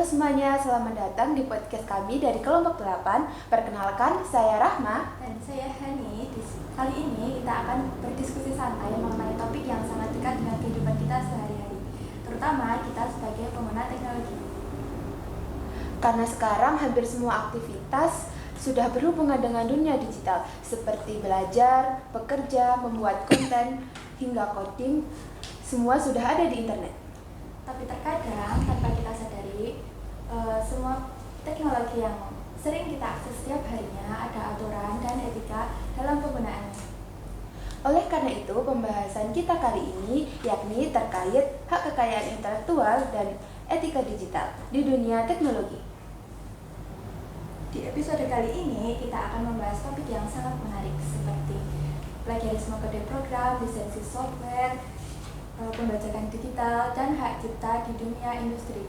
semuanya, selamat datang di podcast kami dari kelompok 8. Perkenalkan, saya Rahma. Dan saya Hani. Kali ini kita akan berdiskusi santai mengenai topik yang sangat dekat dengan kehidupan kita sehari-hari, terutama kita sebagai pengguna teknologi. Karena sekarang hampir semua aktivitas sudah berhubungan dengan dunia digital, seperti belajar, bekerja, membuat konten, hingga coding, semua sudah ada di internet. Tapi terkadang tanpa kita sadari, semua teknologi yang sering kita akses setiap harinya ada aturan dan etika dalam penggunaannya. Oleh karena itu, pembahasan kita kali ini yakni terkait hak kekayaan intelektual dan etika digital di dunia teknologi. Di episode kali ini kita akan membahas topik yang sangat menarik seperti plagiarisme kode program, lisensi software, pembajakan digital, dan hak cipta di dunia industri.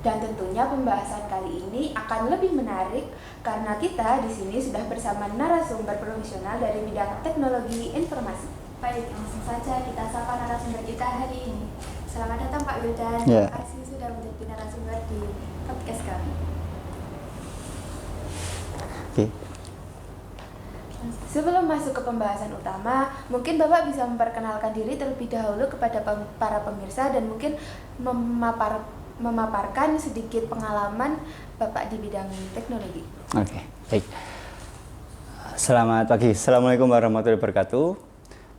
Dan tentunya pembahasan kali ini akan lebih menarik karena kita di sini sudah bersama narasumber profesional dari bidang teknologi informasi. Baik, langsung saja kita sapa narasumber kita hari ini. Selamat datang Pak Wildan. Ya. Terima kasih sudah menjadi narasumber di podcast kami. Oke. Sebelum masuk ke pembahasan utama, mungkin Bapak bisa memperkenalkan diri terlebih dahulu kepada para pemirsa dan mungkin memaparkan sedikit pengalaman Bapak di bidang teknologi. Oke, baik. Selamat pagi. Assalamualaikum warahmatullahi wabarakatuh.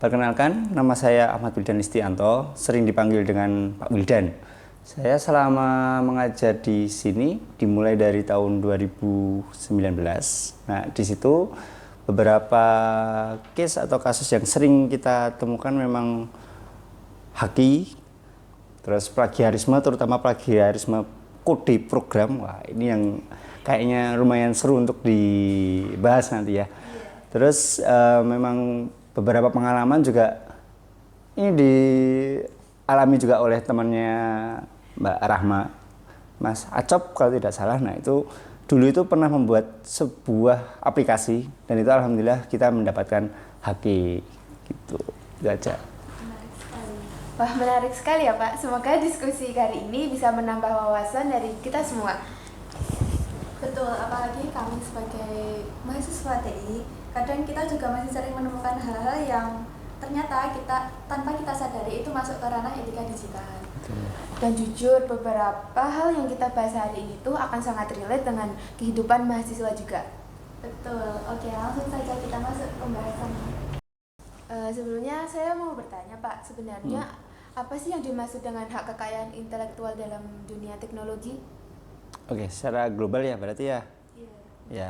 Perkenalkan, nama saya Ahmad Wildan Listianto, sering dipanggil dengan Pak Wildan. Saya selama mengajar di sini dimulai dari tahun 2019. Nah, di situ beberapa case atau kasus yang sering kita temukan memang haki, terus plagiarisme, terutama plagiarisme kode program. Wah, ini yang kayaknya lumayan seru untuk dibahas nanti ya. Terus memang beberapa pengalaman juga ini dialami juga oleh temannya Mbak Rahma, Mas Acop kalau tidak salah. Nah, itu dulu itu pernah membuat sebuah aplikasi dan itu alhamdulillah kita mendapatkan haki gitu. Itu aja. Menarik sekali. Wah, menarik sekali ya Pak. Semoga diskusi kali ini bisa menambah wawasan dari kita semua. Betul, apalagi kami sebagai mahasiswa TI, kadang kita juga masih sering menemukan hal-hal yang ternyata tanpa kita sadari itu masuk ke ranah etika digital. Dan jujur, beberapa hal yang kita bahas hari ini tuh akan sangat relate dengan kehidupan mahasiswa juga. Betul, oke, langsung saja kita masuk ke pembahasannya. Sebelumnya saya mau bertanya Pak, sebenarnya apa sih yang dimaksud dengan hak kekayaan intelektual dalam dunia teknologi? Oke, secara global ya berarti ya. Iya. Ya,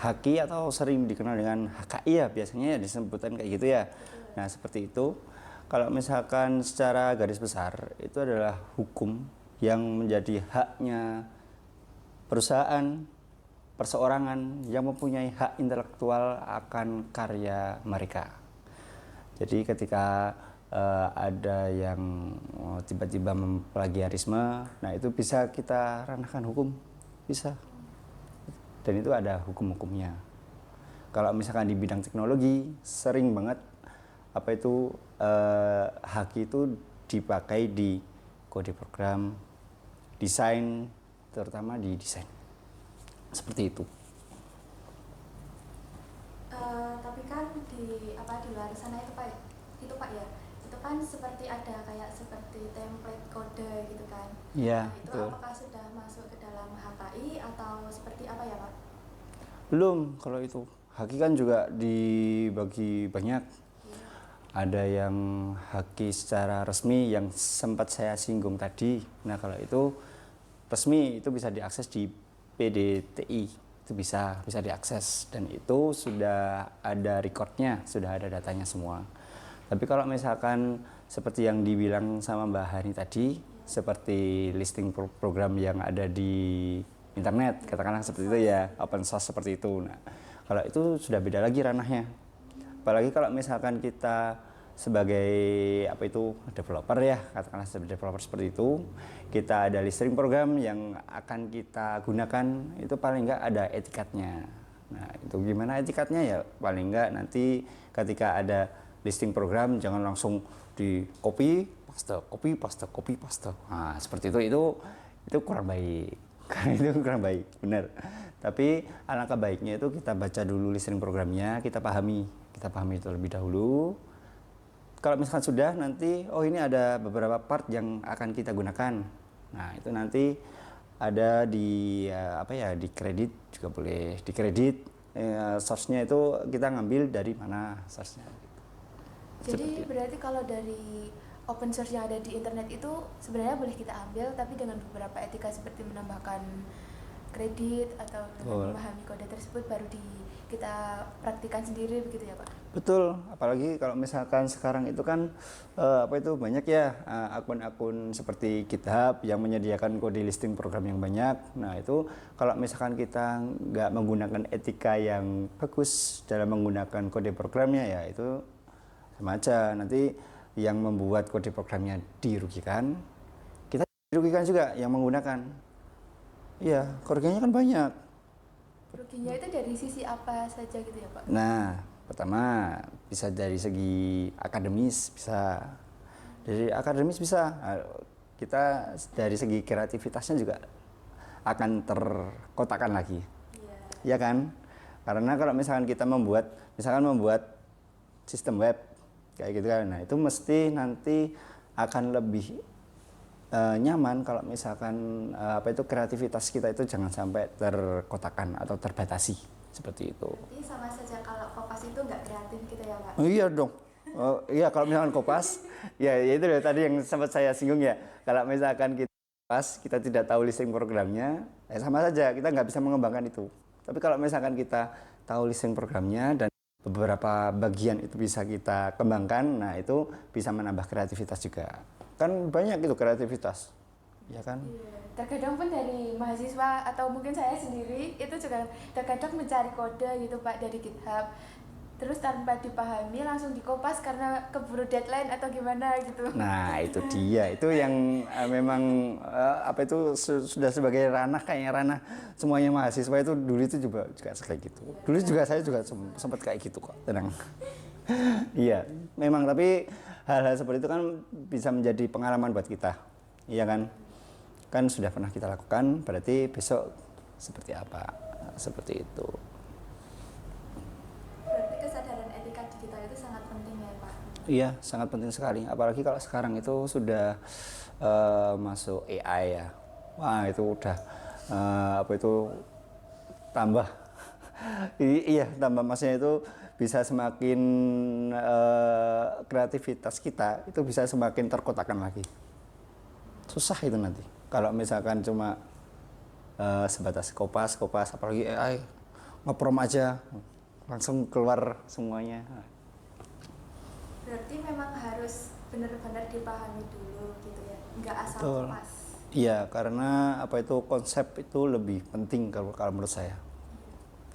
haki atau sering dikenal dengan HKI ya biasanya ya disebutkan kayak gitu ya. Nah, seperti itu. Kalau misalkan secara garis besar itu adalah hukum yang menjadi haknya perusahaan, perseorangan yang mempunyai hak intelektual akan karya mereka. Jadi ketika ada yang tiba-tiba memplagiarisme, nah itu bisa kita ranahkan hukum, bisa. Dan itu ada hukum-hukumnya. Kalau misalkan di bidang teknologi sering banget apa itu haki itu dipakai di kode program, desain, terutama di desain. Seperti itu. Tapi kan di luar sana itu Pak ya, itu kan seperti ada kayak seperti template kode gitu kan. Iya, Nah, itu betul. apakah sudah masuk ke dalam HKI atau seperti apa ya Pak? Belum, kalau itu. Haki kan juga dibagi banyak. Ada yang haki secara resmi yang sempat saya singgung tadi. Nah, kalau itu resmi itu bisa diakses di PDTI. Itu bisa diakses dan itu sudah ada recordnya, sudah ada datanya semua. Tapi kalau misalkan seperti yang dibilang sama Mbak Hani tadi, seperti listing program yang ada di internet, katakanlah seperti itu ya, open source seperti itu. Nah, kalau itu sudah beda lagi ranahnya. Apalagi kalau misalkan kita sebagai developer ya, katakanlah sebagai developer seperti itu, kita ada listing program yang akan kita gunakan, itu paling enggak ada etikatnya. Nah, itu gimana etikatnya ya, paling enggak nanti ketika ada listing program jangan langsung di copy paste. Nah, seperti itu itu kurang baik. Itu kurang baik, benar. Tapi alangkah baiknya itu kita baca dulu listening programnya, kita pahami itu lebih dahulu. Kalau misalkan sudah nanti, oh ini ada beberapa part yang akan kita gunakan. Nah itu nanti ada di di kredit juga boleh, di kredit source-nya itu kita ngambil dari mana source-nya. Jadi berarti kalau dari open source yang ada di internet itu sebenarnya boleh kita ambil, tapi dengan beberapa etika seperti menambahkan kredit atau dengan memahami kode tersebut baru kita praktikan sendiri begitu ya Pak? Betul, apalagi kalau misalkan sekarang itu kan banyak ya akun-akun seperti GitHub yang menyediakan kode listing program yang banyak. Nah itu kalau misalkan kita nggak menggunakan etika yang bagus dalam menggunakan kode programnya ya itu sama aja, nanti yang membuat kode programnya dirugikan, kita dirugikan juga yang menggunakan. Iya, kerugiannya kan banyak. Ruginya itu dari sisi apa saja gitu ya Pak? Nah, pertama bisa dari segi akademis, kita dari segi kreativitasnya juga akan terkotakkan lagi. Iya kan? Karena kalau misalkan kita membuat sistem web kayak gitu kan, nah itu mesti nanti akan lebih nyaman kalau misalkan kreativitas kita itu jangan sampai terkotakkan atau terbatasi seperti itu. Jadi sama saja kalau Kopas itu nggak kreatif gitu ya Pak? Oh, iya dong. Iya kalau misalkan Kopas, ya itu tadi yang sempat saya singgung ya. Kalau misalkan kita tidak tahu listing programnya, ya sama saja kita nggak bisa mengembangkan itu. Tapi kalau misalkan kita tahu listing programnya dan beberapa bagian itu bisa kita kembangkan, nah itu bisa menambah kreativitas juga. Kan banyak itu kreativitas, ya kan? Terkadang pun dari mahasiswa atau mungkin saya sendiri itu juga terkadang mencari kode gitu Pak dari GitHub, terus tanpa dipahami langsung dikopas karena keburu deadline atau gimana gitu. Nah itu dia, itu yang memang sudah sebagai ranah semuanya mahasiswa itu dulu itu juga kayak gitu. Dulu juga saya juga sempat kayak gitu kok, tenang. Iya, memang, tapi hal-hal seperti itu kan bisa menjadi pengalaman buat kita, iya kan? Kan sudah pernah kita lakukan, berarti besok seperti apa, seperti itu. Berarti kesadaran etika digital itu sangat penting ya Pak? Iya, sangat penting sekali, apalagi kalau sekarang itu sudah masuk AI ya. Wah itu udah tambah. Iya, tambah masnya itu bisa semakin kreativitas kita itu bisa semakin terkotakkan lagi. Susah itu nanti kalau misalkan cuma sebatas kopas apalagi AI ngeprom aja langsung keluar semuanya. Berarti memang harus benar-benar dipahami dulu gitu ya, nggak asal Betul. kopas. Iya, karena konsep itu lebih penting kalau menurut saya.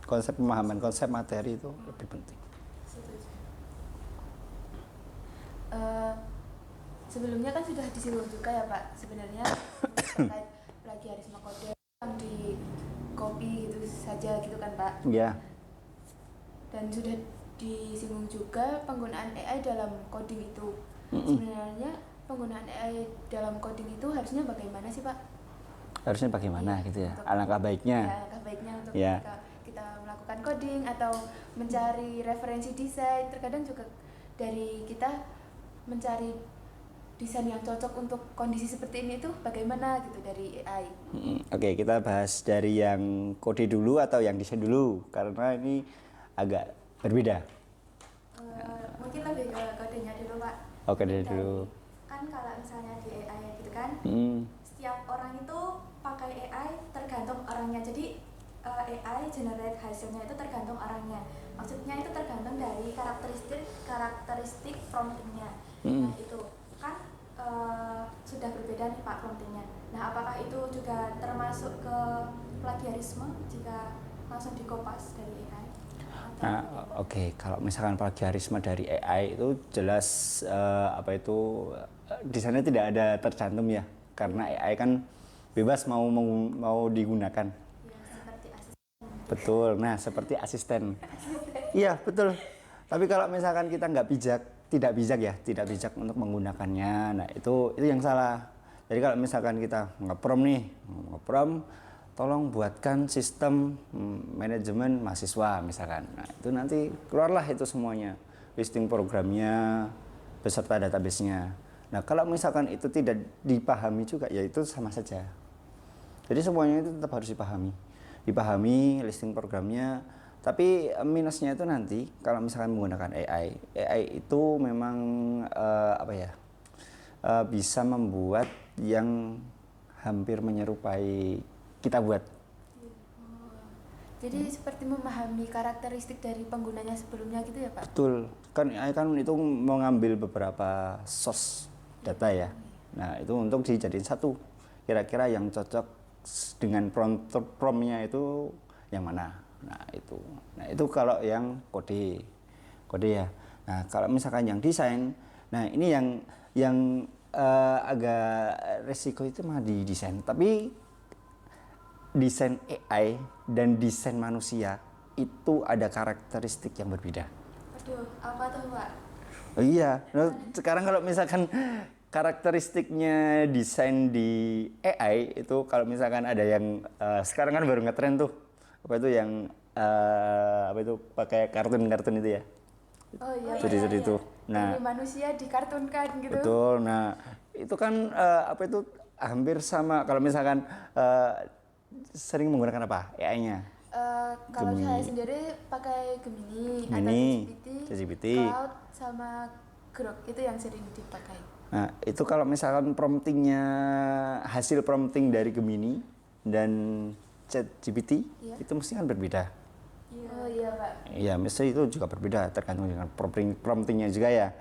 Konsep pemahaman, konsep materi itu lebih penting. Sebelumnya kan sudah disinggung juga ya Pak, sebenarnya terkait plagiarisme kode yang di copy gitu saja gitu kan Pak. Iya. Dan sudah disinggung juga penggunaan AI dalam coding itu. Sebenarnya penggunaan AI dalam coding itu harusnya bagaimana sih Pak? Harusnya bagaimana gitu ya? Alangkah baiknya. Ya, alangkah baiknya untuk Ya. kita melakukan coding atau mencari referensi desain. Terkadang juga dari kita mencari desain yang cocok untuk kondisi seperti ini tuh bagaimana gitu dari AI. Oke, kita bahas dari yang kode dulu atau yang desain dulu karena ini agak berbeda. Mungkin lebih ke kodenya dulu Pak. Oke, dari dulu. Kan kalau misalnya di AI gitu kan, setiap orang itu pakai AI tergantung orangnya. Jadi AI generate hasilnya itu tergantung orangnya. Maksudnya itu tergantung dari karakteristik promptingnya. Nah itu kan sudah berbeda nih Pak promptingnya. Nah apakah itu juga termasuk ke plagiarisme jika langsung dikopas dari AI? Nah, oke, kalau misalkan plagiarisme dari AI itu jelas di sana tidak ada tercantum ya, karena AI kan bebas mau digunakan. Ya, seperti asisten. Betul. Nah, seperti asisten. Iya, betul. Tapi kalau misalkan kita tidak bijak untuk menggunakannya, nah itu yang salah. Jadi kalau misalkan kita ngeprom nih, ngeprom, tolong buatkan sistem manajemen mahasiswa misalkan. Nah, itu nanti keluarlah itu semuanya, listing programnya beserta database-nya. Nah, kalau misalkan itu tidak dipahami juga, ya itu sama saja. Jadi semuanya itu tetap harus dipahami listing programnya. Tapi minusnya itu nanti kalau misalkan menggunakan AI itu memang bisa membuat yang hampir menyerupai kita buat. Jadi seperti memahami karakteristik dari penggunanya sebelumnya gitu ya Pak? Betul, kan AI kan itu mengambil beberapa source data ya. Nah itu untuk dijadiin satu, kira-kira yang cocok dengan promptnya itu yang mana. Nah itu kalau yang kode ya. Nah kalau misalkan yang desain, nah ini yang agak resiko itu mah di desain. Tapi desain AI dan desain manusia itu ada karakteristik yang berbeda. Aduh, apa tuh Pak? Oh iya, nah, sekarang kalau misalkan karakteristiknya desain di AI itu kalau misalkan ada yang sekarang kan baru ngetren tuh apa itu yang pakai kartun itu ya. Oh iya. Jadi itu. Nah, dari manusia dikartunkan gitu. betul. Nah, itu kan hampir sama kalau misalkan sering menggunakan apa? AI-nya. Kalau Gemini. saya sendiri pakai Gemini, atau Gemini, ChatGPT, ChatGPT. Cloud sama Grok itu yang sering dipakai. Nah, itu kalau misalkan promptingnya hasil prompting dari Gemini dan ChatGPT Iya. itu mesti kan berbeda. Oh iya Pak. Iya, mesti itu juga berbeda tergantung dengan promptingnya juga ya.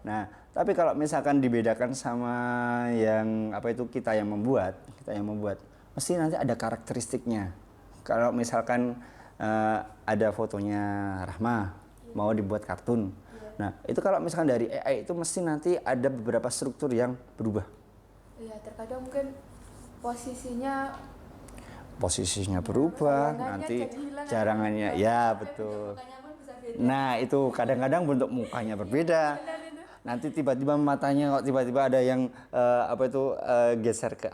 Nah, tapi kalau misalkan dibedakan sama yang kita yang membuat, mesti nanti ada karakteristiknya. Kalau misalkan ada fotonya Rahma mau dibuat kartun. Nah, itu kalau misalkan dari AI itu mesti nanti ada beberapa struktur yang berubah. Iya, terkadang mungkin posisinya Berubah, Jarangannya nanti jadi hilang. jarangannya, ya betul. Mukanya pun bisa beda. Nah itu kadang-kadang bentuk mukanya berbeda. Nanti tiba-tiba matanya kok tiba-tiba ada yang geser ke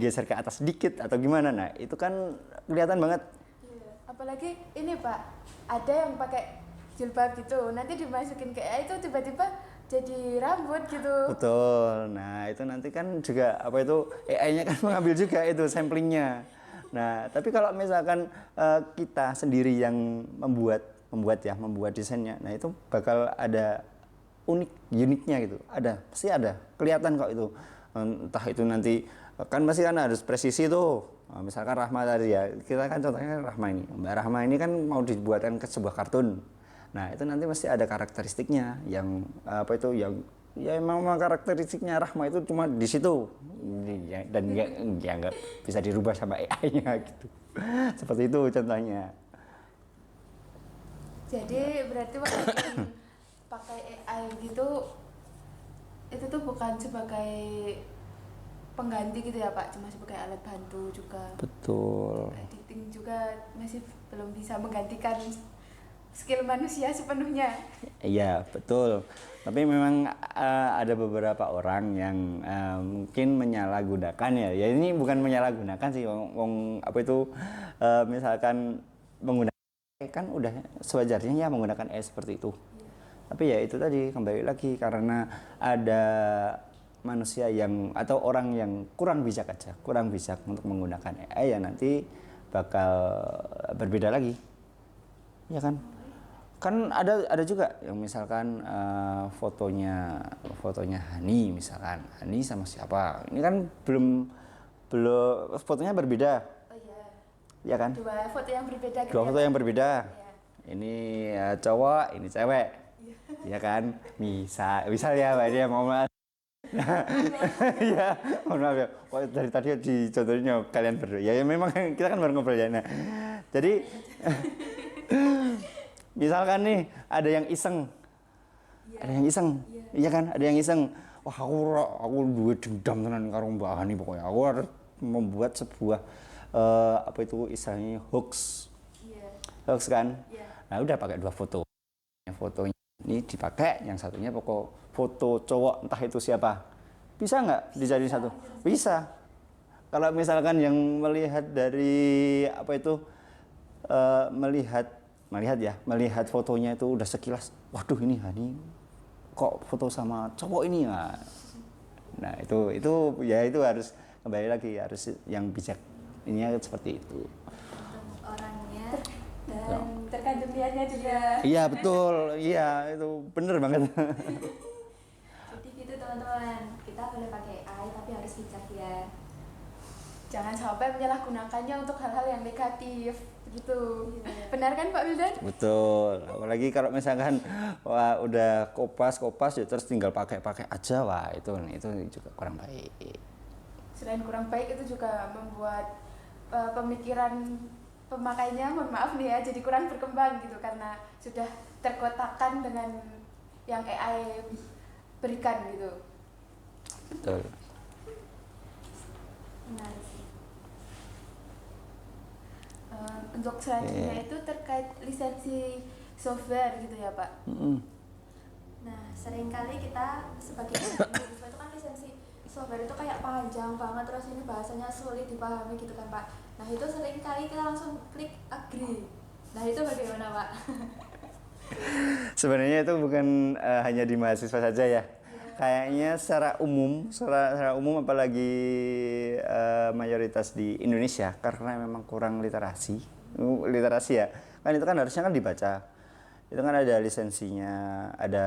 geser ke atas sedikit atau gimana. Nah itu kan kelihatan banget. Iya. Apalagi ini Pak, ada yang pakai jilbab gitu, nanti dimasukin ke AI itu tiba-tiba jadi rambut gitu. Betul. Nah itu nanti kan juga AI-nya kan mengambil juga itu samplingnya. Nah tapi kalau misalkan kita sendiri yang membuat desainnya, nah itu bakal ada uniknya gitu. Pasti ada, kelihatan kok itu. Entah itu nanti kan pasti kan harus presisi tuh. Nah, misalkan Rahma tadi ya, kita kan contohnya Rahma ini. Mbak Rahma ini kan mau dibuatkan ke sebuah kartun. Nah itu nanti mesti ada karakteristiknya yang ya memang karakteristiknya Rahma itu cuma di situ dan nggak bisa dirubah sama AI-nya gitu. Seperti itu contohnya. Jadi berarti waktu pakai AI gitu itu tuh bukan sebagai pengganti gitu ya Pak, cuma sebagai alat bantu juga. Betul. Editing juga masih belum bisa menggantikan skill manusia sepenuhnya. Iya betul. Tapi memang ada beberapa orang yang mungkin menyalahgunakan ya. Ya ini bukan menyalahgunakan sih, misalkan menggunakan kan udah sewajarnya ya menggunakan AI seperti itu. Tapi ya itu tadi kembali lagi karena ada manusia atau orang yang kurang bijak untuk menggunakan AI ya nanti bakal berbeda lagi. Ya kan? Kan ada juga yang misalkan fotonya Hani misalkan. Hani sama siapa? Ini kan belum fotonya berbeda. Oh iya. Ya kan? Dua foto yang berbeda. Dua foto yang berbeda. Iya. Ini cowok, ini cewek. Ya kan? Misal ya, Mbak dia mau ya, mohon maaf ya. Wah, dari tadi dicontohnya kalian berdua. Ya memang kita kan baru ngobrol ya. Nah, jadi misalkan nih ada yang iseng. Iya kan? Ada yang iseng. Wah, aku duwe dendam tenan karo Mbak Hani pokoknya. Aku harus membuat sebuah istilahnya hoax. Hoax kan? Nah, udah pakai dua foto. Fotonya ini dipakai, yang satunya pokok foto cowok entah itu siapa. Bisa nggak dijadiin satu? Bisa. Kalau misalkan yang melihat dari apa itu melihat fotonya itu udah sekilas, waduh ini Hani kok foto sama cowok ini ya. Nah itu ya itu harus kembali lagi harus yang bijak ini seperti itu. Tergantung orangnya Ya. dan tergantung niatnya juga. Iya betul, iya itu bener banget. Jadi gitu teman-teman, kita boleh pakai AI tapi harus bijak ya. Jangan sampai menyalahgunakannya untuk hal-hal yang negatif gitu. Iya. Benar kan Pak Wildan? Betul, apalagi kalau misalkan wah udah kopas ya terus tinggal pakai aja, wah itu juga kurang baik. Selain kurang baik itu juga membuat pemikiran pemakainya, mohon maaf nih ya, jadi kurang berkembang gitu karena sudah terkotakkan dengan yang AI berikan gitu. Betul. Menarik sih. Untuk selanjutnya itu terkait lisensi software gitu ya Pak. Nah, seringkali kita sebagai mahasiswa itu kan lisensi software itu kayak panjang banget, terus ini bahasanya sulit dipahami gitu kan Pak. Nah itu seringkali kita langsung klik agree. Nah itu bagaimana Pak? Sebenarnya itu bukan hanya di mahasiswa saja ya. Kayaknya secara umum apalagi mayoritas di Indonesia karena memang kurang literasi ya. Kan itu kan harusnya kan dibaca. Itu kan ada lisensinya, ada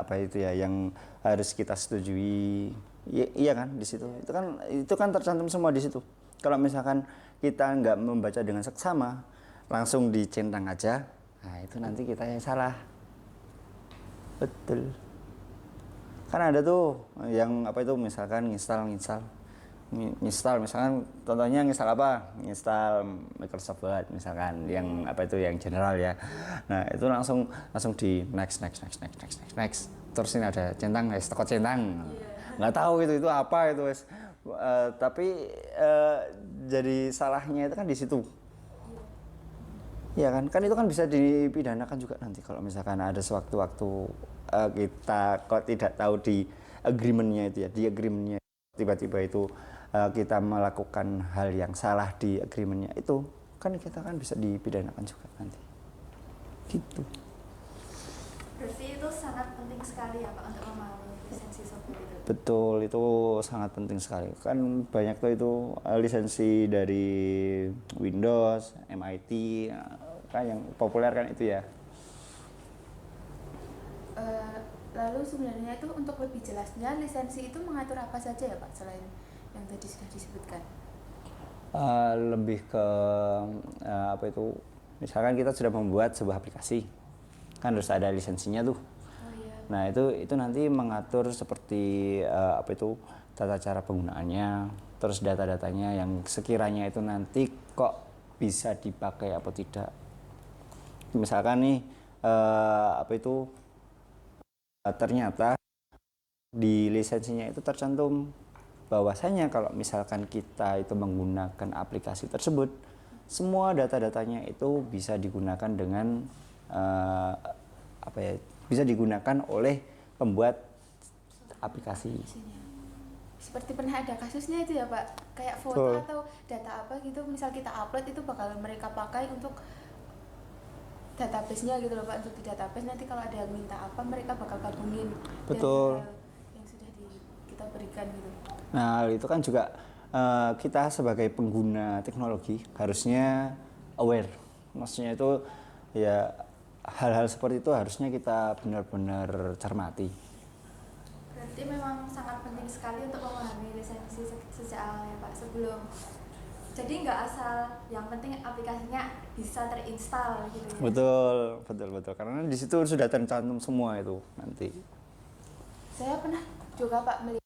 apa itu ya yang harus kita setujui. Iya kan di situ. Itu kan tercantum semua di situ. Kalau misalkan kita nggak membaca dengan seksama, langsung dicentang aja, nah itu nanti kita yang salah. Betul. Kan ada tuh yang apa itu misalkan nginstal misalkan contohnya nginstal apa? Nginstal Microsoft Word misalkan yang apa itu yang general ya. Nah, itu langsung di next. Terus ini ada centang, toko centang. Nggak tahu itu apa itu wes. Tapi jadi salahnya itu kan di situ. Ya kan itu kan bisa dipidanakan juga nanti kalau misalkan ada sewaktu-waktu kita kok tidak tahu di agreementnya itu ya, di agreementnya tiba-tiba itu kita melakukan hal yang salah di agreementnya itu kan kita kan bisa dipidanakan juga nanti gitu. Berarti itu sangat penting sekali ya Pak untuk memahami lisensi software itu. Betul, itu sangat penting sekali. Kan banyak tuh itu lisensi dari Windows, MIT, kan yang populer kan itu ya. Lalu sebenarnya itu untuk lebih jelasnya lisensi itu mengatur apa saja ya Pak selain yang tadi sudah disebutkan? Lebih ke apa itu? Misalkan kita sudah membuat sebuah aplikasi, kan harus ada lisensinya tuh. Oh iya. Nah itu nanti mengatur seperti apa itu tata cara penggunaannya, terus data-datanya yang sekiranya itu nanti kok bisa dipakai apa tidak. Misalkan nih apa itu ternyata di lisensinya itu tercantum bahwasanya kalau misalkan kita itu menggunakan aplikasi tersebut, semua data-datanya itu bisa digunakan dengan apa ya? Bisa digunakan oleh pembuat aplikasi. Seperti pernah ada kasusnya itu ya Pak, kayak foto Betul. atau data apa gitu, misal kita upload itu bakal mereka pakai untuk database-nya gitu loh Pak, untuk di database nanti kalau ada yang minta apa mereka bakal gabungin Betul. dengan hal yang sudah kita berikan gitu. Nah, itu kan juga kita sebagai pengguna teknologi harusnya aware. Maksudnya itu ya hal-hal seperti itu harusnya kita benar-benar cermati. Berarti memang sangat penting sekali untuk memahami lisensi sejak awal ya Pak, sebelum. Jadi nggak asal yang penting aplikasinya bisa terinstall gitu ya. Betul. Karena di situ sudah tercantum semua itu nanti. Saya pernah juga Pak melihat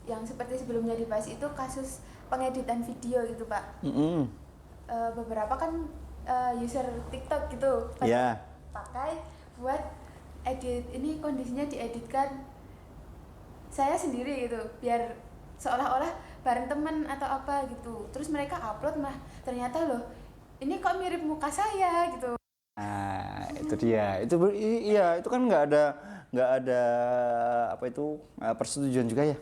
yang seperti sebelumnya dibahas itu kasus pengeditan video gitu Pak. Beberapa kan user TikTok gitu Iya. pakai buat edit, ini kondisinya dieditkan saya sendiri gitu biar seolah-olah bareng teman atau apa gitu, terus mereka upload mah ternyata loh ini kok mirip muka saya gitu. Nah, itu dia. Iya, itu kan nggak ada apa itu persetujuan juga ya.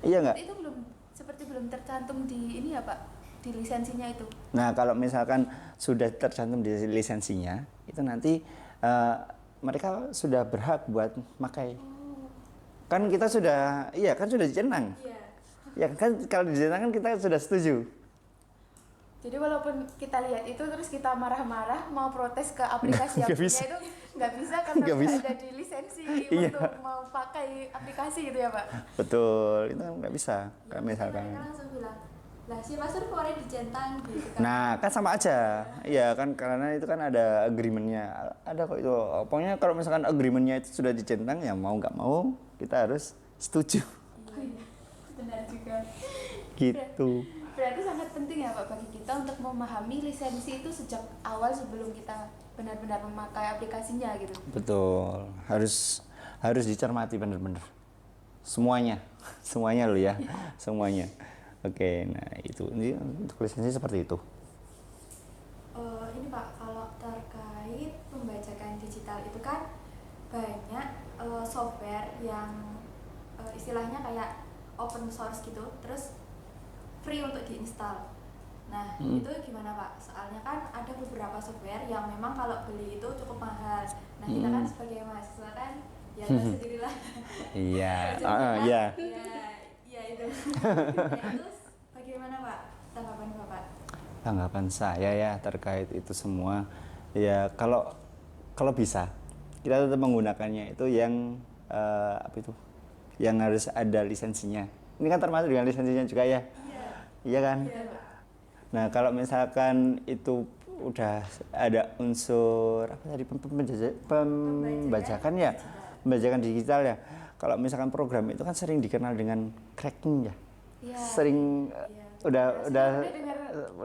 Iya nggak? Itu belum tercantum di ini ya Pak, di lisensinya itu. Nah, kalau misalkan sudah tercantum di lisensinya, itu nanti mereka sudah berhak buat pakai. Kan kita sudah, iya kan sudah dicenang. Iya. Ya kan kalau dicenang kan kita sudah setuju. Jadi walaupun kita lihat itu terus kita marah-marah mau protes ke aplikasi yang Nggak punya bisa. itu nggak bisa karena Nggak udah bisa. ada di lisensi Iya. untuk mau pakai aplikasi gitu ya Pak. Betul, itu kan nggak bisa. Kayak misalkan. Mereka langsung bilang, lah si Mas Sur kemarin dicentang gitu kan. Nah, kan sama aja. Iya kan karena itu kan ada agreement-nya. Ada kok itu. Pokoknya kalau misalkan agreement-nya itu sudah dicentang ya mau nggak mau kita harus setuju. Iya, benar juga. Gitu. Berarti sangat penting ya Pak bagi kita untuk memahami lisensi itu sejak awal sebelum kita benar-benar memakai aplikasinya gitu. Betul. Harus dicermati benar-benar. Semuanya. Semuanya loh ya. Semuanya. Oke, nah itu ini untuk lisensi seperti itu. Ini Pak, kalau terkait pembajakan digital itu kan banyak software yang istilahnya kayak open source gitu, terus free untuk diinstal. Nah, itu gimana Pak? Soalnya kan ada beberapa software yang memang kalau beli itu cukup mahal. Nah, kita kan sebagai mahasiswa kan ya tahu sendirilah. Iya. Budgetnya Iya. kan, iya itu. Ya, terus bagaimana Pak tanggapan Bapak? Tanggapan saya ya terkait itu semua ya kalau bisa kita tetap menggunakannya itu yang apa itu yang harus ada lisensinya. Ini kan termasuk dengan lisensinya juga ya. Iya kan? Iya, Pak. Nah, kalau misalkan itu udah ada unsur apa tadi pembajakan ya, pembajakan digital ya. Kalau misalkan program itu kan sering dikenal dengan cracking ya. Iya. Sering udah dengar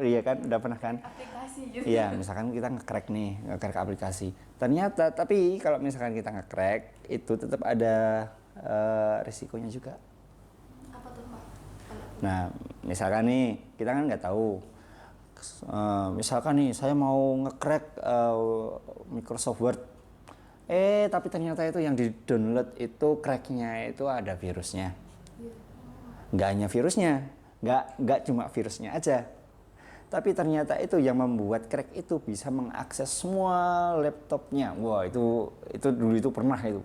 iya kan udah pernah kan? aplikasi gitu. Iya, misalkan kita nge-crack nih, nge-crack aplikasi. Ternyata tapi kalau misalkan kita nge-crack itu tetap ada risikonya juga. Apa tuh Pak? Nah, misalkan nih, kita kan nggak tahu. Misalkan nih, saya mau nge-crack Microsoft Word. Tapi ternyata itu yang di-download itu cracknya itu ada virusnya. Nggak hanya virusnya, nggak cuma virusnya aja. Tapi ternyata itu yang membuat crack itu bisa mengakses semua laptopnya. Wah, itu dulu itu pernah itu.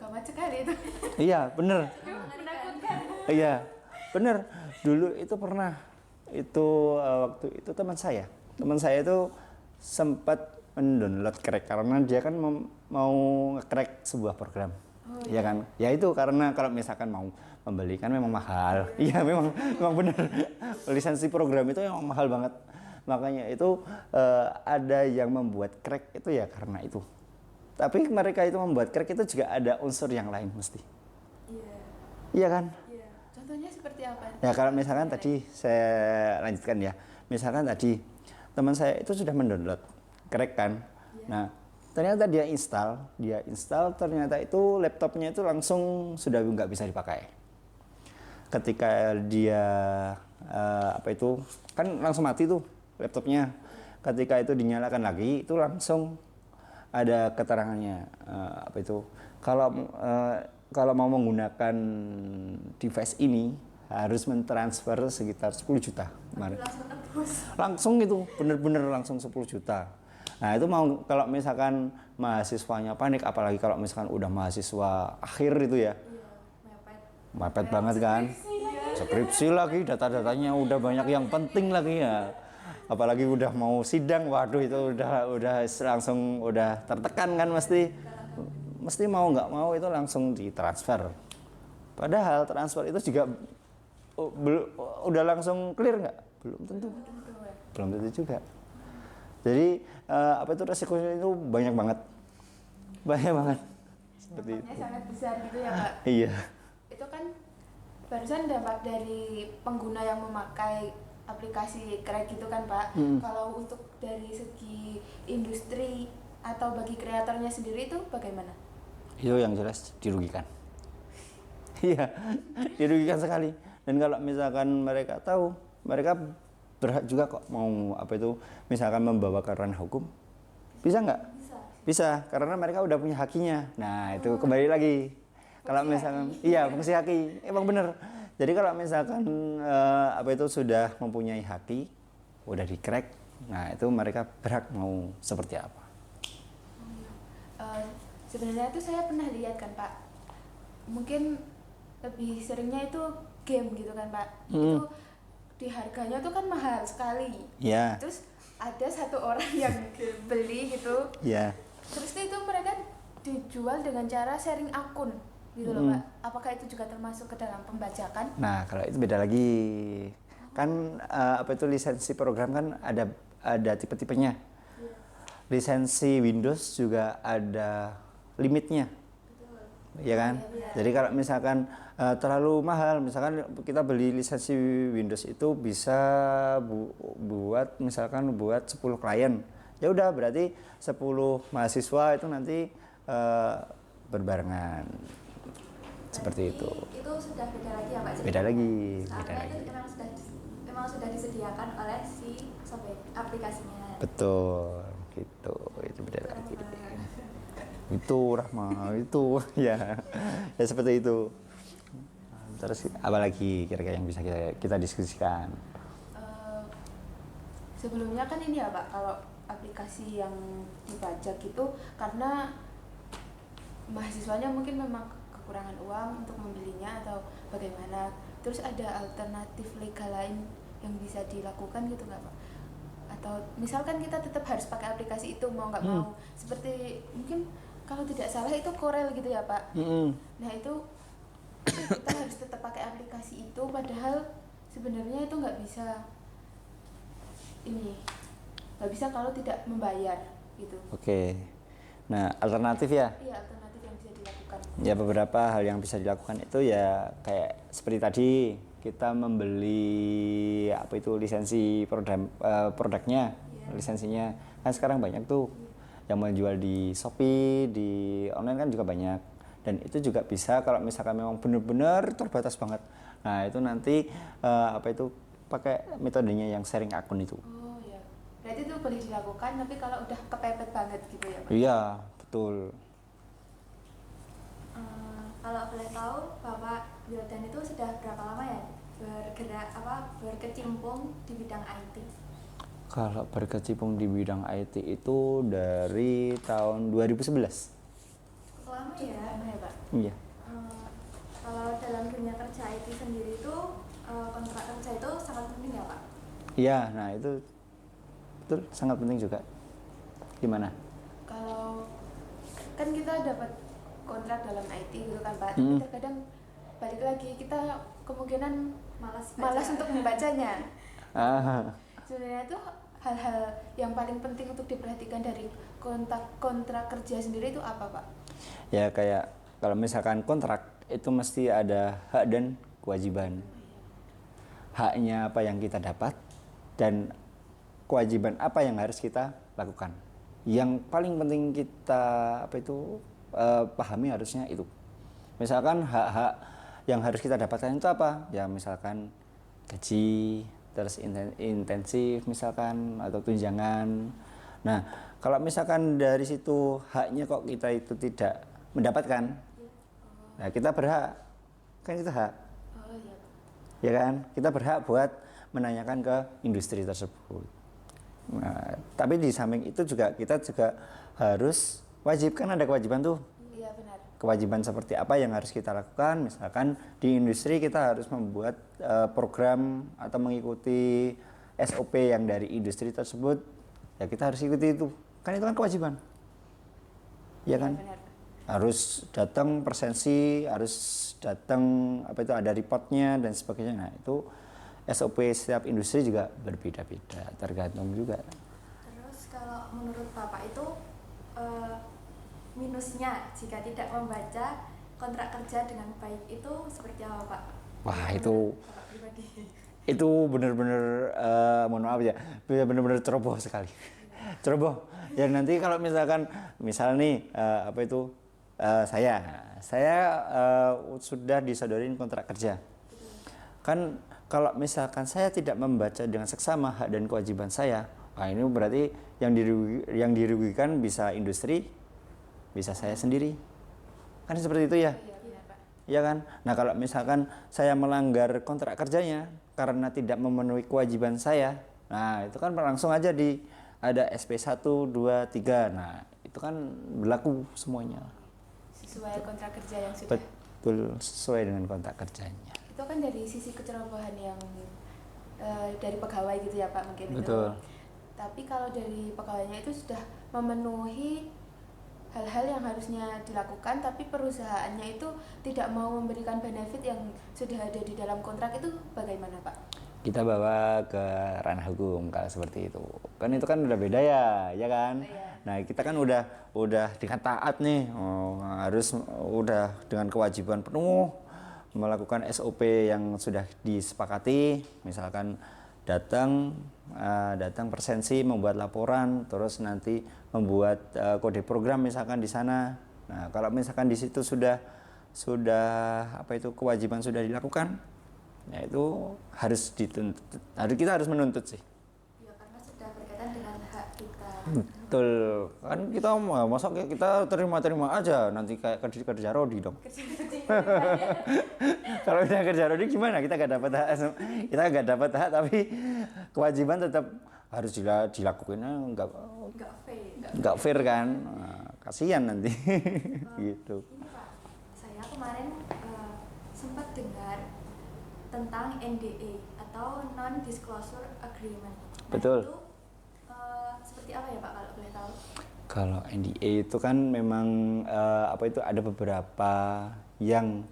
Gawat sekali itu. Iya, bener. Menakutkan. Iya, bener. Dulu itu pernah. Itu waktu itu teman saya itu sempat mendownload crack karena dia kan mau nge-crack sebuah program. Iya kan? Ya itu karena kalau misalkan mau membeli kan memang mahal. Iya, memang bener. Lisensi program itu memang mahal banget. Makanya itu ada yang membuat crack itu ya karena itu. Tapi mereka itu membuat crack itu juga ada unsur yang lain mesti. Iya. Iya kan? Iya. Contohnya seperti apa? Ya kalau misalkan tadi saya lanjutkan ya. Misalkan tadi teman saya itu sudah mendownload crack kan. Nah, ternyata dia install ternyata itu laptopnya itu langsung sudah nggak bisa dipakai. Ketika dia apa itu kan langsung mati tuh laptopnya. Ketika itu dinyalakan lagi itu langsung ada keterangannya apa itu kalau mau menggunakan device ini harus mentransfer sekitar 10 juta kemarin. Langsung tebus. Langsung itu bener-bener langsung 10 juta. Nah itu mau kalau misalkan mahasiswanya panik, apalagi kalau misalkan udah mahasiswa akhir itu ya, Iya, mepet. mepet banget kan. Skripsi lagi, data-datanya udah banyak yang penting lagi ya. Apalagi udah mau sidang, waduh itu udah langsung udah tertekan kan mesti mau nggak mau itu langsung ditransfer. Padahal transfer itu juga udah langsung clear nggak? Belum tentu. Belum tentu juga. Jadi apa itu resikonya itu banyak banget. Seperti Dampaknya itu. sangat besar gitu ya Pak. Iya. Itu kan barusan dampak dari pengguna yang memakai aplikasi crack gitu kan Pak. Kalau untuk dari segi industri atau bagi kreatornya sendiri itu bagaimana? Itu yang jelas dirugikan. Iya, dirugikan sekali. Dan kalau misalkan mereka tahu, mereka berhak juga kok mau apa itu, misalkan membawa ke ranah hukum. Bisa nggak? Bisa, karena mereka udah punya hakinya. Nah, itu kembali lagi. Kalau misalkan, iya fungsi haki, emang bener. Jadi kalau misalkan apa itu sudah mempunyai haki, udah di-crack, nah itu mereka berhak mau seperti apa. Sebenarnya itu saya pernah lihat kan Pak, mungkin lebih seringnya itu game gitu kan Pak. Itu di harganya tuh kan mahal sekali. Ya. Terus ada satu orang yang beli gitu. Ya. Terus itu mereka dijual dengan cara sharing akun gitu loh Pak. Apakah itu juga termasuk ke dalam pembajakan? Nah, kalau itu beda lagi. Kan apa itu lisensi program kan ada tipe-tipenya. Lisensi Windows juga ada limitnya. Ya kan? Jadi kalau misalkan terlalu mahal, misalkan kita beli lisensi Windows itu bisa buat misalkan buat 10 klien. Ya udah berarti 10 mahasiswa itu nanti berbarengan. Seperti itu. Itu sudah beda lagi ya Pak? Beda lagi, Beda lagi. Itu memang sudah disediakan oleh si aplikasinya. Betul, gitu. Itu beda lagi. Itu Rahma, itu ya. Ya seperti itu. Terus apa lagi kira-kira yang bisa kita diskusikan? Sebelumnya kan ini ya Pak, kalau aplikasi yang dibajak itu karena mahasiswanya mungkin memang kekurangan uang untuk membelinya atau bagaimana. Terus ada alternatif legal lain yang bisa dilakukan gitu nggak Pak? Atau misalkan kita tetap harus pakai aplikasi itu mau nggak mau, seperti mungkin kalau tidak salah itu Corel gitu ya Pak. Nah itu kita harus tetap pakai aplikasi itu, padahal sebenarnya itu nggak bisa kalau tidak membayar gitu. Oke. Nah, alternatif ya? Iya, alternatif yang bisa dilakukan. Ya beberapa hal yang bisa dilakukan itu ya kayak seperti tadi kita membeli apa itu lisensi produknya, lisensinya. Kan sekarang banyak tuh yang menjual di Shopee, di online kan juga banyak. Dan itu juga bisa kalau misalkan memang benar-benar terbatas banget. Nah, itu nanti apa itu pakai metodenya yang sharing akun itu. Oh iya. Berarti itu boleh dilakukan, tapi kalau udah kepepet banget gitu ya Pak? Iya, betul. Kalau boleh tahu, Bapak Wildan itu sudah berapa lama ya berkecimpung di bidang IT? Kalau berkecimpung di bidang IT itu dari tahun 2011. Lama ya? Lama ya Pak? Iya. Kalau dalam dunia kerja IT sendiri itu kontrak kerja itu sangat penting ya Pak? Iya, nah itu betul sangat penting juga. Gimana? Kalau kan kita dapat kontrak dalam IT gitu kan Pak, tapi terkadang balik lagi kita kemungkinan malas untuk membacanya. Sebenarnya itu hal-hal yang paling penting untuk diperhatikan dari kontrak kerja sendiri itu apa Pak? Ya kayak kalau misalkan kontrak itu mesti ada hak dan kewajiban. Haknya apa yang kita dapat dan kewajiban apa yang harus kita lakukan. Yang paling penting kita pahami harusnya itu. Misalkan hak-hak yang harus kita dapatkan itu apa? Ya misalkan gaji, terus intensif misalkan atau tunjangan. Nah, kalau misalkan dari situ haknya kok kita itu tidak mendapatkan, nah kita berhak, kan itu hak. Oh iya. Ya kan? Kita berhak buat menanyakan ke industri tersebut. Nah, tapi di samping itu juga kita juga harus wajib, kan ada kewajiban tuh. Iya benar. Kewajiban seperti apa yang harus kita lakukan? Misalkan di industri kita harus membuat program atau mengikuti SOP yang dari industri tersebut. Ya kita harus ikuti itu. Kan itu kan kewajiban. Ya kan? Benar. Harus datang presensi, harus datang ada reportnya dan sebagainya. Nah, itu SOP setiap industri juga berbeda-beda, tergantung juga. Terus kalau menurut Bapak itu minusnya jika tidak membaca kontrak kerja dengan baik itu seperti apa Pak? Wah, itu benar-benar mohon maaf ya, benar-benar ceroboh sekali. Ceroboh. Ya nanti kalau misalkan nih saya sudah disodorin kontrak kerja. Kan kalau misalkan saya tidak membaca dengan seksama hak dan kewajiban saya, nah ini berarti yang dirugikan bisa industri, bisa saya sendiri. Kan seperti itu ya? Iya, Pak. ya kan? Nah, kalau misalkan saya melanggar kontrak kerjanya karena tidak memenuhi kewajiban saya, nah itu kan langsung aja ada SP 1, 2, 3. Nah, itu kan berlaku semuanya. Sesuai kontrak kerja yang sudah. Betul, sesuai dengan kontrak kerjanya. Itu kan dari sisi kecerobohan yang dari pegawai gitu ya Pak mungkin. Betul. Itu. Tapi kalau dari pegawainya itu sudah memenuhi hal-hal yang harusnya dilakukan, tapi perusahaannya itu tidak mau memberikan benefit yang sudah ada di dalam kontrak, itu bagaimana Pak? Kita bawa ke ranah hukum kalau seperti itu. Kan itu kan udah beda ya kan? Iya. Nah, kita kan udah dengan taat nih, harus udah dengan kewajiban penuh melakukan SOP yang sudah disepakati, misalkan datang presensi, membuat laporan, terus nanti membuat kode program misalkan di sana. Nah, kalau misalkan di situ sudah kewajiban sudah dilakukan, ya itu harus dituntut. Kita harus menuntut sih. Ya, karena sudah berkaitan dengan hak kita. Betul, kan kita masa kita terima aja nanti kayak kerja Rodi dong. Kalau udah kerja Rodi gimana? Kita nggak dapat hak, tapi kewajiban tetap harus dilakukannya nggak fair kan? Nah, kasihan nanti. Gitu. Ini Pak, saya kemarin sempat dengar tentang NDA atau non disclosure agreement. Nah, Betul. itu seperti apa ya Pak kalau boleh tahu? Kalau NDA itu kan memang ada beberapa yang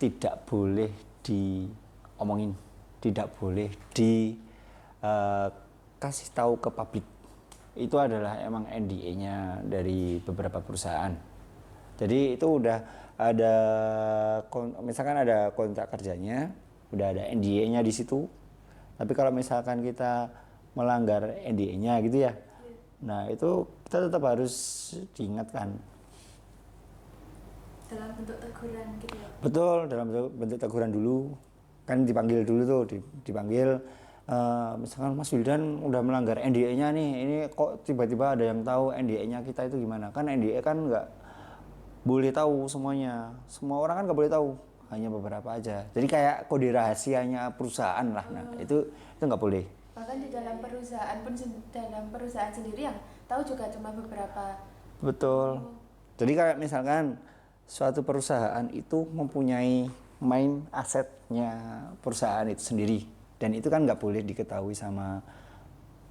tidak boleh diomongin, tidak boleh dikasih tahu ke publik. Itu adalah emang NDA-nya dari beberapa perusahaan. Jadi itu udah ada, misalkan ada kontrak kerjanya, udah ada NDA-nya di situ. Tapi kalau misalkan kita melanggar NDA-nya gitu ya, nah itu kita tetap harus diingatkan. Dalam bentuk teguran gitu ya? Betul, dalam bentuk teguran dulu. Kan dipanggil dulu tuh, dipanggil. Misalkan Mas Wildan udah melanggar NDA-nya nih, ini kok tiba-tiba ada yang tahu NDA-nya kita itu gimana? Kan NDA kan nggak boleh tahu semuanya. Semua orang kan nggak boleh tahu, hanya beberapa aja. Jadi kayak kode rahasianya perusahaan lah. Nah, itu nggak boleh. Bahkan di dalam perusahaan pun, dalam perusahaan sendiri yang tahu juga cuma beberapa. Betul. Jadi kayak misalkan suatu perusahaan itu mempunyai main asetnya perusahaan itu sendiri, dan itu kan nggak boleh diketahui sama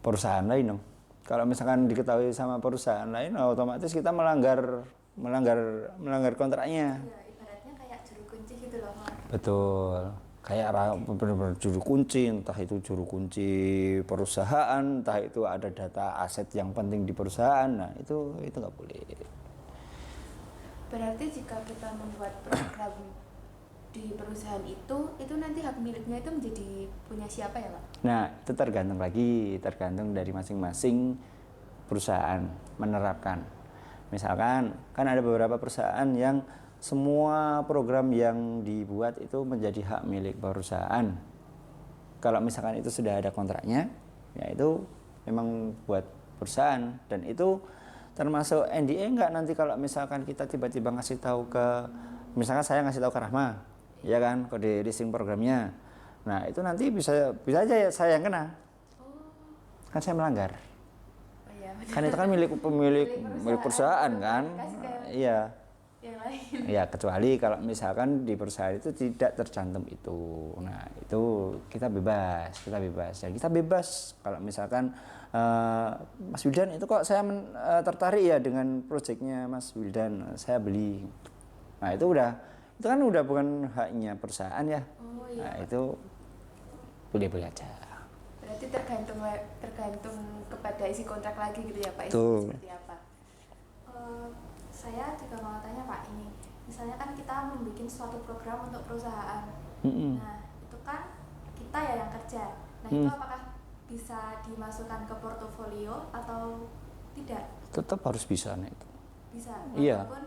perusahaan lain dong. Kalau misalkan diketahui sama perusahaan lain, otomatis kita melanggar kontraknya. Ya, ibaratnya kayak juru kunci gitu loh Mas. Betul. Kayak benar-benar juru kunci, entah itu juru kunci perusahaan, entah itu ada data aset yang penting di perusahaan. Nah, itu nggak boleh. Berarti jika kita membuat program di perusahaan itu nanti hak miliknya itu menjadi punya siapa ya Pak? Nah, itu tergantung dari masing-masing perusahaan menerapkan. Misalkan kan ada beberapa perusahaan yang semua program yang dibuat itu menjadi hak milik perusahaan. Kalau misalkan itu sudah ada kontraknya, ya itu memang buat perusahaan, dan itu termasuk NDA enggak nanti kalau misalkan kita tiba-tiba ngasih tahu misalkan saya ngasih tahu ke Rahma, ya kan, kode leasing programnya. Nah, itu nanti bisa aja ya saya yang kena. Kan saya melanggar. Oh, iya, Kan itu kan milik perusahaan kan? Iya. Yang lain. Ya, kecuali kalau misalkan di perusahaan itu tidak tercantum itu. Nah, itu kita bebas. Dan kita bebas kalau misalkan Mas Wildan itu kok saya tertarik ya dengan proyeknya Mas Wildan, saya beli. Nah, itu kan udah bukan haknya perusahaan ya. Oh, iya. Nah, itu boleh-boleh aja. Berarti tergantung kepada isi kontrak lagi gitu ya Pak, Betul. isinya seperti apa? Saya juga mau tanya Pak, ini misalnya kan kita membuat suatu program untuk perusahaan. Nah, itu kan kita ya yang kerja. Nah, itu apakah bisa dimasukkan ke portofolio atau tidak? Tetap harus bisa, nah itu. Bisa, Iya. walaupun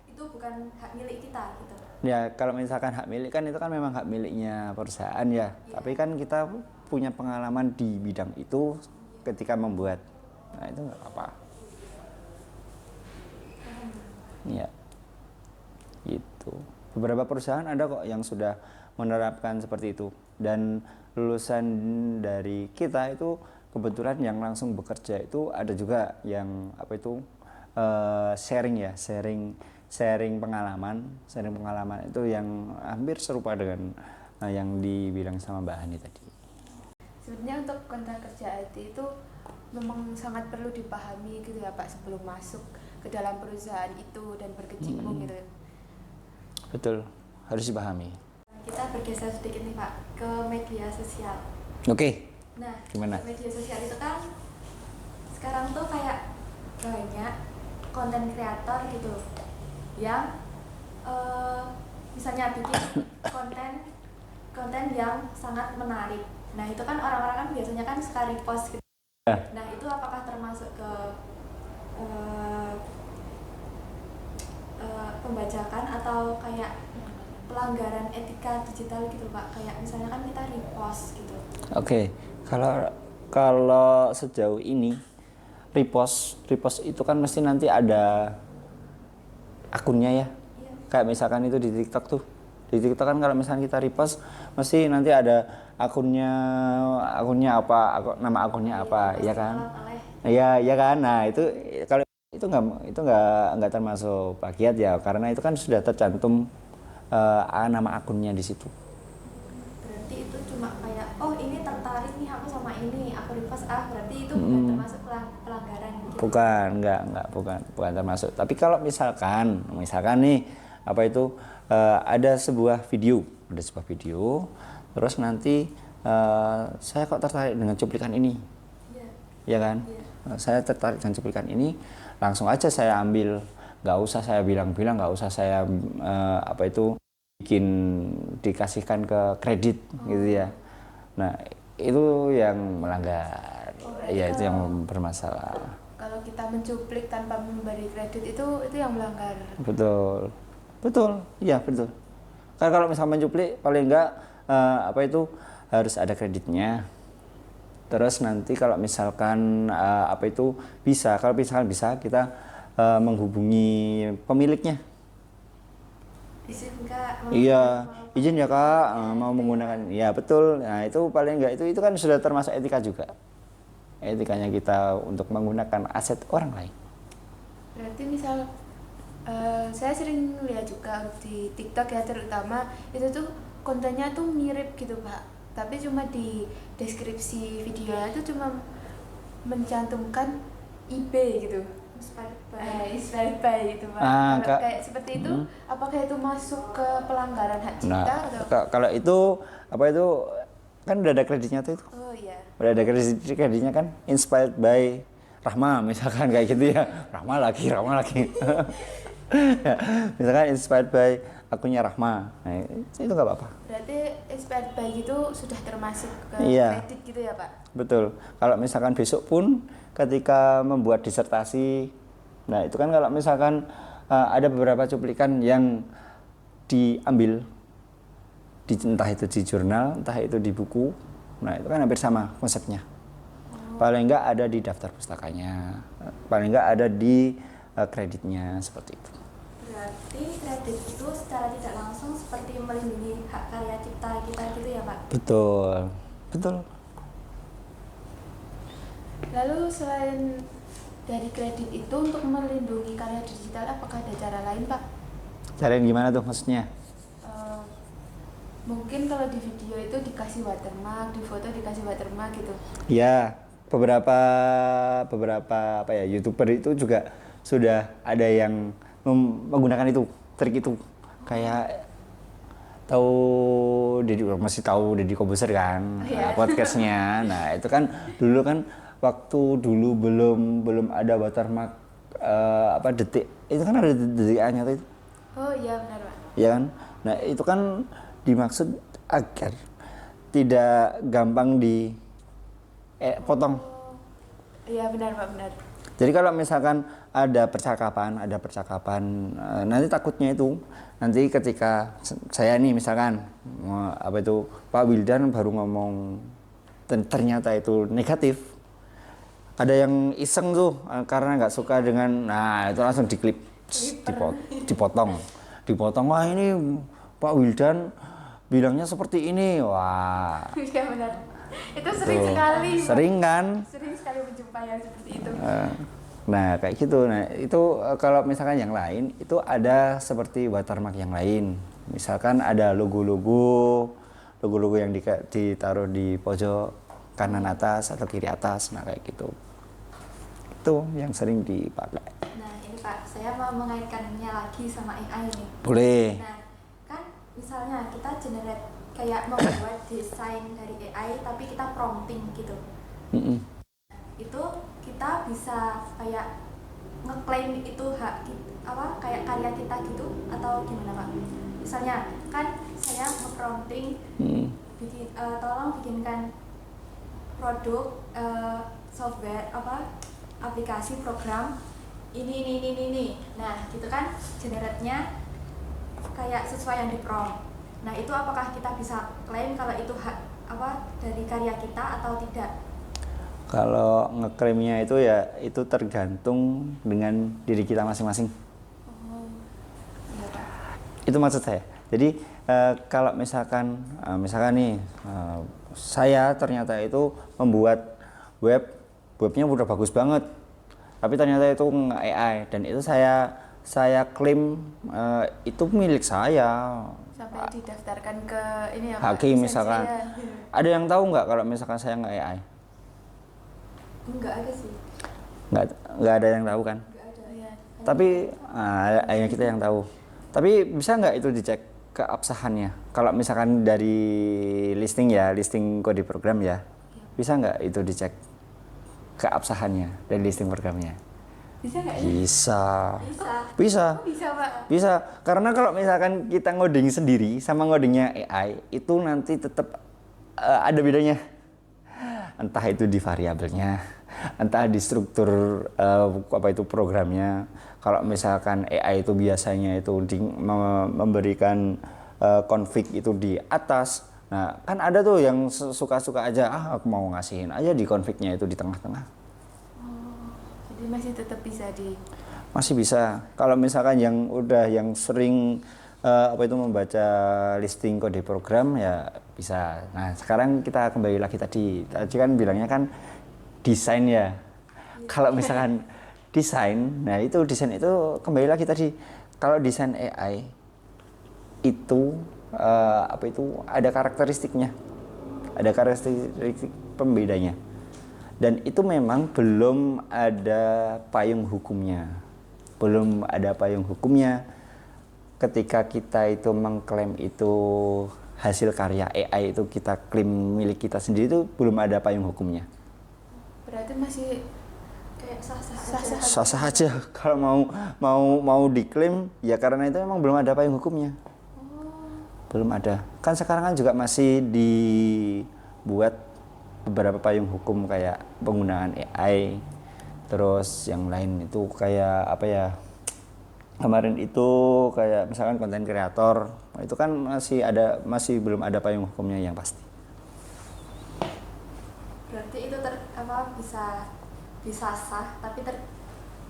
itu bukan hak milik kita gitu. Ya, kalau misalkan hak milik kan itu kan memang hak miliknya perusahaan ya. Iya. Tapi kan kita punya pengalaman di bidang itu ketika membuat. Nah, itu nggak apa-apa. Iya. Gitu. Beberapa perusahaan ada kok yang sudah menerapkan seperti itu, dan lulusan dari kita itu kebetulan yang langsung bekerja itu ada juga yang apa itu sharing ya, sharing pengalaman itu yang hampir serupa dengan yang dibilang sama Mbak Hani tadi. Sebenarnya untuk kontrak kerja IT itu memang sangat perlu dipahami gitu ya Pak sebelum masuk ke dalam perusahaan itu dan berkecimpung gitu. Betul, harus dipahami. Kita bergeser sedikit nih Pak ke media sosial. Oke. Nah, Gimana? media sosial itu kan sekarang tuh kayak banyak konten kreator gitu yang misalnya bikin konten yang sangat menarik. Nah itu kan orang-orang kan biasanya kan suka repost gitu. Nah itu apakah termasuk ke pembajakan atau kayak pelanggaran etika digital gitu Pak? Kayak misalnya kan kita repost gitu. Oke. Kalau sejauh ini repost itu kan mesti nanti ada akunnya ya. Iya. Kayak misalkan itu di TikTok tuh. Di TikTok kan kalau misalnya kita repost mesti nanti ada akunnya apa, nama akunnya apa, ya kan? Iya kan. Nah, itu kalau itu nggak termasuk plagiat ya, karena itu kan sudah tercantum nama akunnya di situ. Berarti itu cuma kayak ini tertarik nih aku sama ini, aku repost berarti itu bukan termasuk pelanggaran gitu. Bukan termasuk. Tapi kalau misalkan nih apa itu ada sebuah video, terus nanti saya kok tertarik dengan cuplikan ini, ya kan? Saya tertarik dengan cuplikan ini, langsung aja saya ambil, nggak usah saya bilang-bilang, nggak usah saya dikasihkan ke kredit gitu ya. Nah itu yang melanggar, ya itu yang bermasalah. Kalau kita mencuplik tanpa memberi kredit itu yang melanggar. Betul, iya betul. Karena kalau misalnya mencuplik paling enggak harus ada kreditnya. Terus nanti kalau misalkan kalau misalkan bisa kita menghubungi pemiliknya. Izin Kak. Iya, izin ya Kak, mau menggunakan. Ya betul. Nah itu paling enggak itu kan sudah termasuk etika juga. Etikanya kita untuk menggunakan aset orang lain. Berarti misal saya sering lihat juga di TikTok ya terutama itu tuh kontennya tuh mirip gitu Pak, tapi cuma di deskripsi videonya itu cuma mencantumkan IB gitu, inspired by gitu Pak. Kalau kayak seperti itu, apakah itu masuk ke pelanggaran hak cipta? Kalau itu kan udah ada kreditnya tuh itu. Oh iya. Udah ada kreditnya kan, inspired by Rahma misalkan kayak gitu ya. Rahma lagi. Misalkan inspired by akunnya Rahma. Nah, itu nggak apa-apa. Berarti inspired by itu sudah termasuk ke kredit gitu ya Pak? Betul. Kalau misalkan besok pun ketika membuat disertasi, nah itu kan kalau misalkan ada beberapa cuplikan yang diambil entah itu di jurnal, entah itu di buku, nah itu kan hampir sama konsepnya. Paling nggak ada di daftar pustakanya, paling nggak ada di kreditnya, seperti itu. Berarti kredit itu secara tidak langsung seperti melindungi hak karya cipta kita gitu ya Pak? Betul. Lalu selain dari kredit itu untuk melindungi karya digital, apakah ada cara lain Pak? Cara yang gimana tuh maksudnya? Mungkin kalau di video itu dikasih watermark, di foto dikasih watermark gitu. Ya, beberapa YouTuber itu juga sudah ada yang menggunakan trik itu. Kayak masih tahu Deddy Corbuzier kan, podcastnya. Nah itu kan dulu kan waktu dulu belum ada watermark detik, itu kan ada detik-nya tuh. Oh iya benar Pak. Iya kan. Nah itu kan dimaksud agar tidak gampang dipotong. Iya benar Pak, benar. Jadi kalau misalkan ada percakapan, nanti takutnya itu nanti ketika saya nih misalkan Pak Wildan baru ngomong ternyata itu negatif, ada yang iseng tuh karena nggak suka dengan, nah itu langsung diklip, dipotong. dipotong, wah ini Pak Wildan bilangnya seperti ini, wah Iya benar. Itu sering tuh, sekali. sering kan. Sering sekali menjumpai yang seperti itu. Nah kayak gitu. Nah itu kalau misalkan yang lain itu ada seperti watermark yang lain. Misalkan ada logo-logo yang ditaruh di pojok kanan atas atau kiri atas. Nah kayak gitu. Itu yang sering dipakai. Nah ini Pak, saya mau mengaitkannya lagi sama AI nih. Boleh. Nah kan misalnya kita generate kayak membuat desain dari AI tapi kita prompting gitu. Mm-mm. Itu kita bisa kayak ngeklaim itu hak apa kayak karya kita gitu atau gimana Pak? Misalnya kan saya nge-prompting tolong bikinkan produk software apa aplikasi program ini. Nah gitu kan generate-nya kayak sesuai yang di prompt. Nah itu apakah kita bisa klaim kalau itu hak apa dari karya kita atau tidak? Kalau ngeklaimnya itu ya itu tergantung dengan diri kita masing-masing. Iya Pak. Itu maksud saya. Jadi kalau misalkan nih saya ternyata itu membuat webnya udah bagus banget, tapi ternyata itu AI dan itu saya klaim itu milik saya. Sampai didaftarkan ke ini ya Pak. Hakim misalkan. Lisensi ya. Ada yang tahu nggak kalau misalkan saya nggak AI? Enggak ada sih. Nggak ada yang tahu kan? Enggak ada. Iya. Tapi hanya kita yang tahu. Tapi bisa nggak itu dicek keabsahannya? Kalau misalkan dari listing kode program ya, bisa nggak itu dicek keabsahannya dari listing programnya? Bisa nggak ya? Bisa. Bisa. Oh, bisa Pak. Bisa. Karena kalau misalkan kita ngoding sendiri sama ngodingnya AI, itu nanti tetap ada bedanya. Entah itu di variabelnya, entah di struktur programnya. Kalau misalkan AI itu biasanya itu memberikan config itu di atas. Nah, kan ada tuh yang suka-suka aja, aku mau ngasihin aja di config-nya itu di tengah-tengah. Jadi masih tetap bisa Masih bisa. Kalau misalkan yang sering membaca listing kode program ya bisa. Nah, sekarang kita kembali lagi tadi kan bilangnya kan desain ya. Kalau misalkan desain itu kembali lagi tadi. Kalau desain AI itu ada karakteristiknya. Ada karakteristik pembedanya. Dan itu memang belum ada payung hukumnya. Belum ada payung hukumnya ketika kita itu mengklaim itu hasil karya AI itu kita klaim milik kita sendiri itu belum ada payung hukumnya. berarti masih Kayak Sah-sah aja kalau mau diklaim ya karena itu memang belum ada payung hukumnya. Belum ada. Kan sekarang kan juga masih dibuat beberapa payung hukum kayak penggunaan AI, terus yang lain itu kayak kemarin itu kayak misalkan konten kreator itu kan masih belum ada payung hukumnya yang pasti. berarti itu bisa sah tapi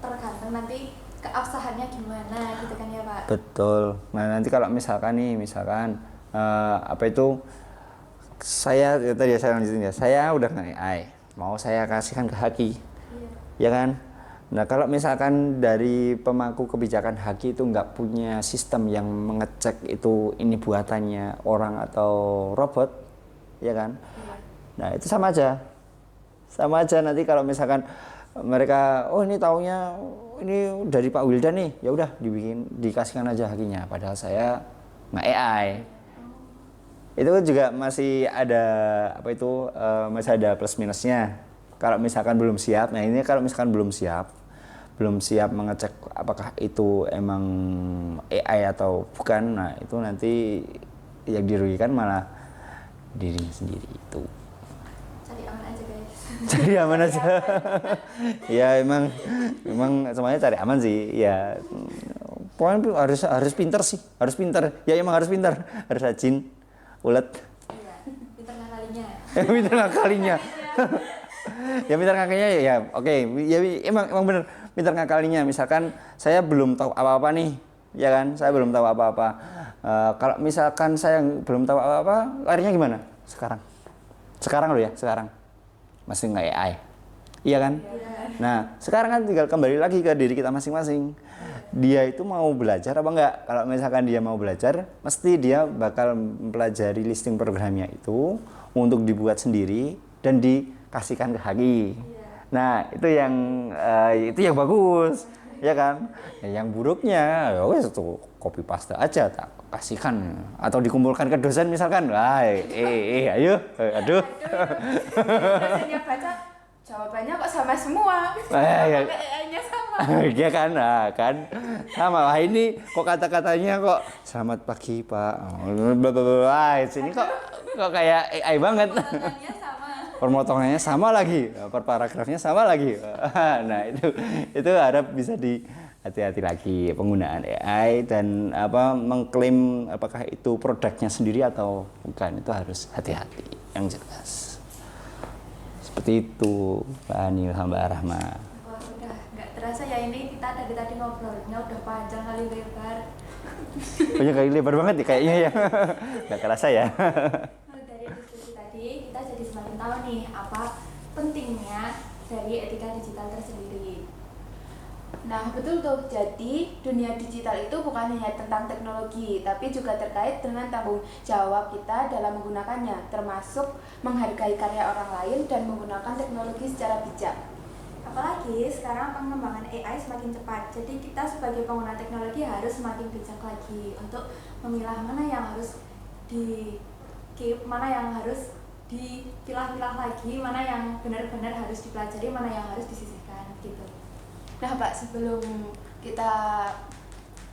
tergantung nanti keabsahannya gimana gitu kan ya Pak? Betul. Nah nanti kalau misalkan saya lanjutin ya. Saya udah nge-AI, mau saya kasihkan ke Haki, ya kan? Nah kalau misalkan dari pemangku kebijakan Haki itu nggak punya sistem yang mengecek itu ini buatannya orang atau robot, ya kan? Nah itu sama aja nanti kalau misalkan mereka ini taunya ini dari Pak Wildan nih, ya udah dikasihkan aja Hakinya, padahal saya nge-AI. Itu juga masih ada masih ada plus minusnya. Kalau misalkan belum siap, nah ini kalau misalkan belum siap mengecek apakah itu emang AI atau bukan, nah itu nanti yang dirugikan malah dirinya sendiri itu. Cari aman aja guys. Cari aman aja. Ya emang semuanya cari aman sih. Ya pokoknya harus pintar sih, harus pintar. Ya emang harus pintar, harus rajin. Ulet. Iya, pinter ngakalinya. Pinter ngakalinya. Ya pinter ngakalinya ya oke. Ya emang bener pinter ngakalinya. Misalkan saya belum tahu apa-apa nih. ya kan? Saya belum tahu apa-apa. Kalau misalkan saya belum tahu apa-apa, larinya gimana? Sekarang loh ya, sekarang masih nggak AI, iya kan? Nah, sekarang kan tinggal kembali lagi ke diri kita masing-masing. Dia itu mau belajar apa enggak? Kalau misalkan dia mau belajar, mesti dia bakal mempelajari listing programnya itu untuk dibuat sendiri dan dikasihkan ke Haki. Nah, itu yang bagus, ya kan? Yang buruknya, ya wes tuh copy paste aja, tak kasihkan atau dikumpulkan ke dosen misalkan. Ayo, aduh. Dosennya baca, jawabannya kok sama semua. Ya. AI-nya sama. Iya kan, nah, kan sama. Wah, ini kok kata-katanya kok selamat pagi Pak. Wah, sini kok kayak AI banget. Potongannya sama. Permotongannya sama lagi, per paragrafnya sama lagi. Nah, itu harap bisa hati-hati lagi penggunaan AI dan mengklaim apakah itu produknya sendiri atau bukan, itu harus hati-hati yang jelas. Seperti itu, Mbak Anil, Mbak Rahma. Wah, udah nggak terasa ya, ini kita dari tadi ngobrolnya udah panjang kali lebar. Banyak kali lebar banget ya kayaknya ya. Nggak kerasa ya. Dari diskusi tadi kita jadi semakin tahu nih apa pentingnya dari etika digital tersendiri. Nah, betul tuh. Jadi, dunia digital itu bukan hanya tentang teknologi, tapi juga terkait dengan tanggung jawab kita dalam menggunakannya, termasuk menghargai karya orang lain dan menggunakan teknologi secara bijak. Apalagi sekarang pengembangan AI semakin cepat, jadi kita sebagai pengguna teknologi harus semakin bijak lagi untuk memilah mana yang harus di-keep, mana yang harus dipilah-pilah lagi, mana yang benar-benar harus dipelajari, mana yang harus disisihkan gitu. Nah, Pak, sebelum kita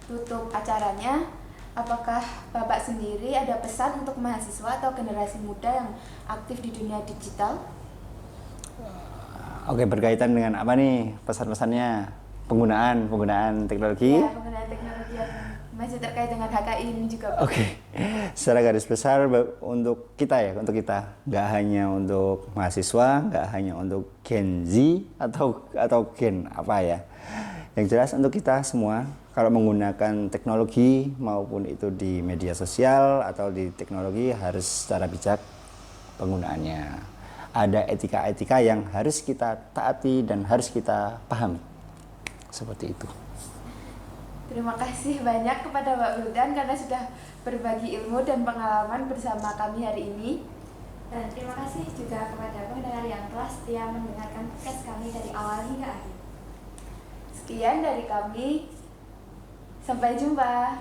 tutup acaranya, apakah Bapak sendiri ada pesan untuk mahasiswa atau generasi muda yang aktif di dunia digital? Oke, berkaitan dengan apa nih pesan-pesannya? Penggunaan teknologi? Ya, penggunaan teknologi yang masih terkait dengan HKI ini juga, Pak. Oke, secara garis besar untuk kita, nggak hanya untuk mahasiswa, nggak hanya untuk Gen Z atau Gen apa ya. Yang jelas untuk kita semua, kalau menggunakan teknologi maupun itu di media sosial atau di teknologi harus secara bijak penggunaannya. Ada etika-etika yang harus kita taati dan harus kita pahami. Seperti itu. Terima kasih banyak kepada Pak Wildan karena sudah berbagi ilmu dan pengalaman bersama kami hari ini. Dan terima kasih juga kepada pendengar yang telah setia mendengarkan podcast kami dari awal hingga akhir. Sekian dari kami. Sampai jumpa.